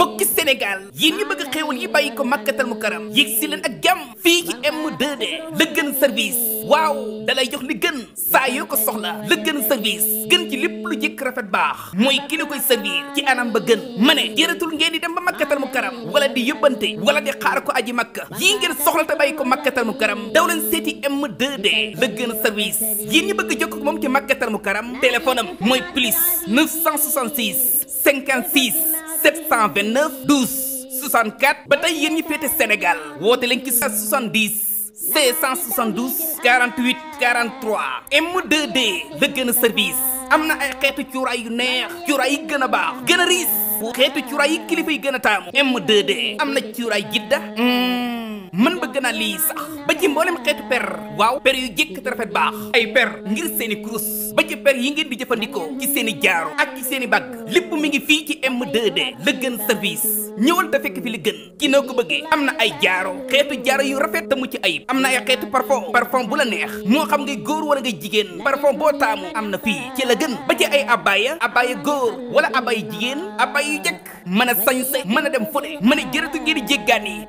mbokki Sénégal yéen ñi bëgg xéewal yi bàyyi ko Makkatal Mukarram yéeg si leen ak jàmm fii ci M2D Le Geun Service waaw dalay jox li gën saa yoo ko soxla Le Geun Service gën ci lépp lu jëkk rafet baax mooy ki la koy servir ci anam ba gën ma ne jëratul ngeen di dem ba Makkatal Mukarram wala di yóbbante wala di xaar ko aji makka yii ngeen soxla te bàyyi ko Makkatal Mukarram daw leen seeti M2D Le Geun Service yéen ñi bëgg jokk moom ci Makkatal Mukarram téléphone am mooy plus 966 56 729 12 64 ba tey yéen ñi féete Sénégal woote leen ci 70 572 48 43 M2D Le Geun Service am na ay xeetu cuuraay yu neex cuuraay yi gën a baax gën a riis xeetu cuuraay yi kilifa yi gën a taamu M2D am na cuuraay jidda man bëgg naa lii sax ba ci mboolem xeetu per waaw per yu jëkk te rafet baax ay per ngir seeni kurus ba ci per yi ngeen di jëfandikoo ci seeni jaaro ak ci seeni bag lépp mi ngi fii ci M2D Le Geun Service ñëwal te fekk fi li gën ci noo ko bëggee am na ay jaaro xeetu jaaro yu rafet te mucc ayib am na ay xeetu parfum bu la neex moo xam ngay góor wala ngay jigéen parfum boo taamu am na fii ci La Geun ba ci ay abaya góor wala abaya jigéen abaya yu jëkk mën a sañse mën a dem fu ne mën a jërëtu ngeen di jéggaan yi